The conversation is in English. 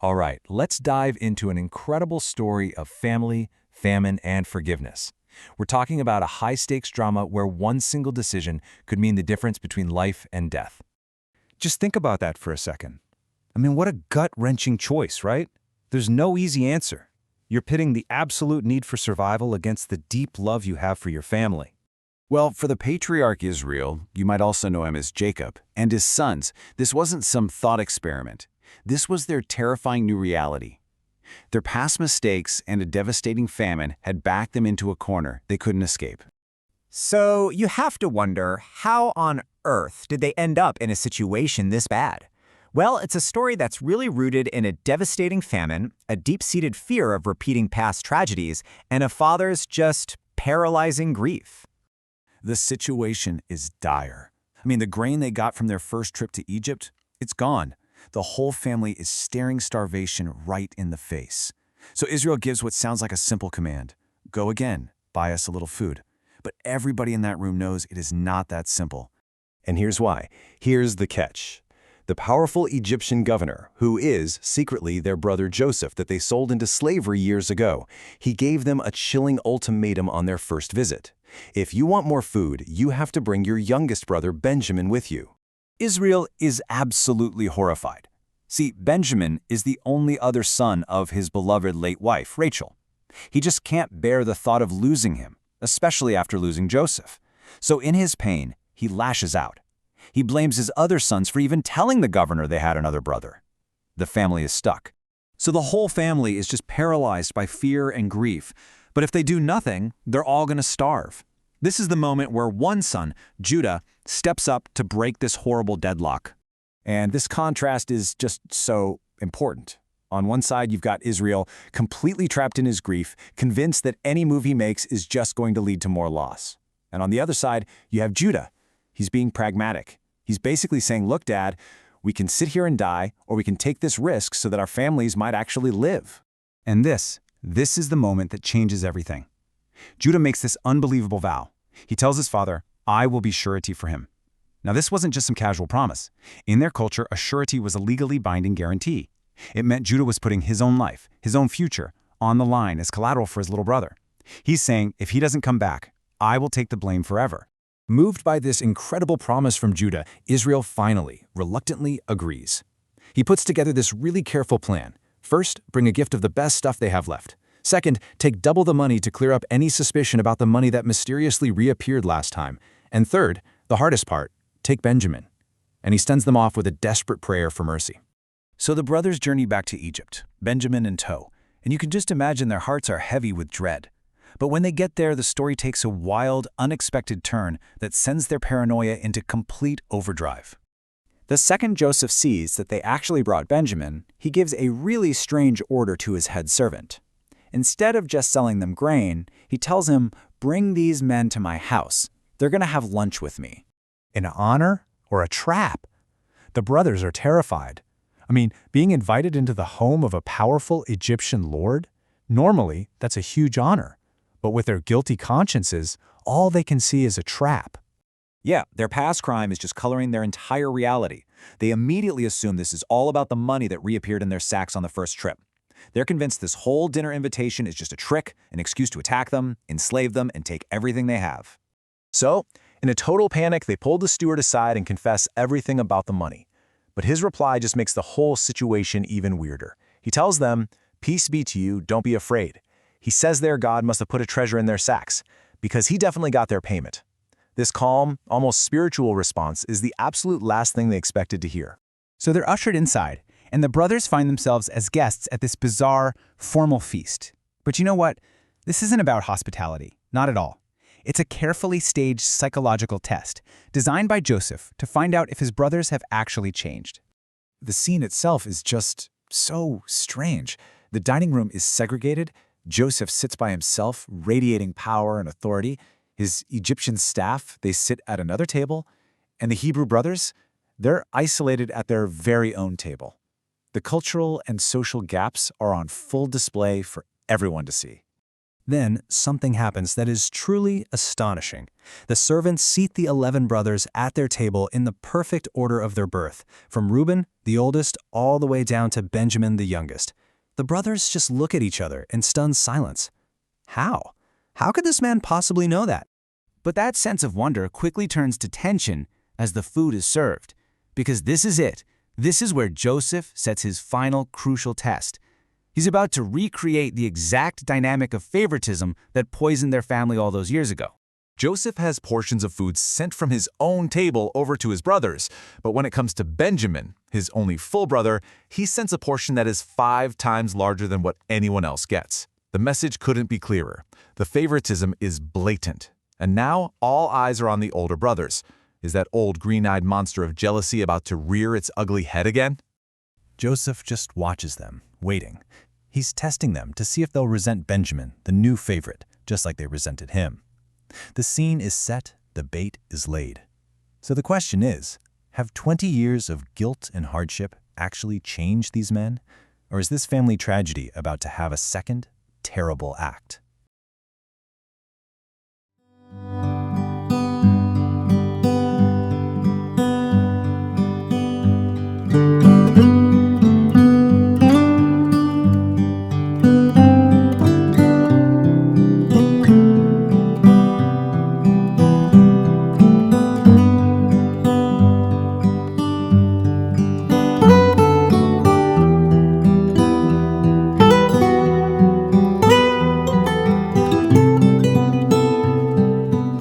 All right, let's dive into an incredible story of family, famine, and forgiveness. We're talking about a high-stakes drama where one single decision could mean the difference between life and death. Just think about that for a second. I mean, what a gut-wrenching choice, right? There's no easy answer. You're pitting the absolute need for survival against the deep love you have for your family. Well, for the patriarch Israel, you might also know him as Jacob, and his sons, this wasn't some thought experiment. This was their terrifying new reality. Their past mistakes and a devastating famine had backed them into a corner they couldn't escape. So you have to wonder, how on earth did they end up in a situation this bad? Well, it's a story that's really rooted in a devastating famine, a deep-seated fear of repeating past tragedies, and a father's just paralyzing grief. The situation is dire. I mean, the grain they got from their first trip to Egypt, it's gone. The whole family is staring starvation right in the face. So Israel gives what sounds like a simple command. Go again, buy us a little food. But everybody in that room knows it is not that simple. And here's why. Here's the catch. The powerful Egyptian governor, who is secretly their brother Joseph that they sold into slavery years ago, he gave them a chilling ultimatum on their first visit. If you want more food, you have to bring your youngest brother Benjamin with you. Israel is absolutely horrified. See, Benjamin is the only other son of his beloved late wife, Rachel. He just can't bear the thought of losing him, especially after losing Joseph. So in his pain, he lashes out. He blames his other sons for even telling the governor they had another brother. The family is stuck. So the whole family is just paralyzed by fear and grief. But if they do nothing, they're all going to starve. This is the moment where one son, Judah, steps up to break this horrible deadlock. And this contrast is just so important. On one side, you've got Israel, completely trapped in his grief, convinced that any move he makes is just going to lead to more loss. And on the other side, you have Judah. He's being pragmatic. He's basically saying, look, Dad, we can sit here and die, or we can take this risk so that our families might actually live. And this is the moment that changes everything. Judah makes this unbelievable vow. He tells his father, I will be surety for him. Now, this wasn't just some casual promise. In their culture, a surety was a legally binding guarantee. It meant Judah was putting his own life, his own future, on the line as collateral for his little brother. He's saying, if he doesn't come back, I will take the blame forever. Moved by this incredible promise from Judah, Israel finally, reluctantly agrees. He puts together this really careful plan. First, bring a gift of the best stuff they have left. Second, take double the money to clear up any suspicion about the money that mysteriously reappeared last time. And third, the hardest part, take Benjamin. And he sends them off with a desperate prayer for mercy. So the brothers journey back to Egypt, Benjamin in tow, and you can just imagine their hearts are heavy with dread. But when they get there, the story takes a wild, unexpected turn that sends their paranoia into complete overdrive. The second Joseph sees that they actually brought Benjamin, he gives a really strange order to his head servant. Instead of just selling them grain, he tells him, bring these men to my house. They're going to have lunch with me. An honor or a trap? The brothers are terrified. I mean, being invited into the home of a powerful Egyptian lord? Normally, that's a huge honor. But with their guilty consciences, all they can see is a trap. Yeah, their past crime is just coloring their entire reality. They immediately assume this is all about the money that reappeared in their sacks on the first trip. They're convinced this whole dinner invitation is just a trick, an excuse to attack them, enslave them, and take everything they have. So, in a total panic, they pulled the steward aside and confess everything about the money. But his reply just makes the whole situation even weirder. He tells them, peace be to you, don't be afraid. He says their God must have put a treasure in their sacks, because he definitely got their payment. This calm, almost spiritual response is the absolute last thing they expected to hear. So they're ushered inside, and the brothers find themselves as guests at this bizarre, formal feast. But you know what? This isn't about hospitality, not at all. It's a carefully staged psychological test, designed by Joseph to find out if his brothers have actually changed. The scene itself is just so strange. The dining room is segregated. Joseph sits by himself, radiating power and authority. His Egyptian staff, they sit at another table. And the Hebrew brothers, they're isolated at their very own table. The cultural and social gaps are on full display for everyone to see. Then something happens that is truly astonishing. The servants seat the 11 brothers at their table in the perfect order of their birth, from Reuben, the oldest, all the way down to Benjamin, the youngest. The brothers just look at each other in stunned silence. How? How could this man possibly know that? But that sense of wonder quickly turns to tension as the food is served. Because this is it. This is where Joseph sets his final crucial test. He's about to recreate the exact dynamic of favoritism that poisoned their family all those years ago. Joseph has portions of food sent from his own table over to his brothers, but when it comes to Benjamin, his only full brother, he sends a portion that is 5 times larger than what anyone else gets. The message couldn't be clearer. The favoritism is blatant. And now all eyes are on the older brothers. Is that old green-eyed monster of jealousy about to rear its ugly head again? Joseph just watches them, waiting. He's testing them to see if they'll resent Benjamin, the new favorite, just like they resented him. The scene is set, the bait is laid. So the question is, have 20 years of guilt and hardship actually changed these men? Or is this family tragedy about to have a second, terrible act?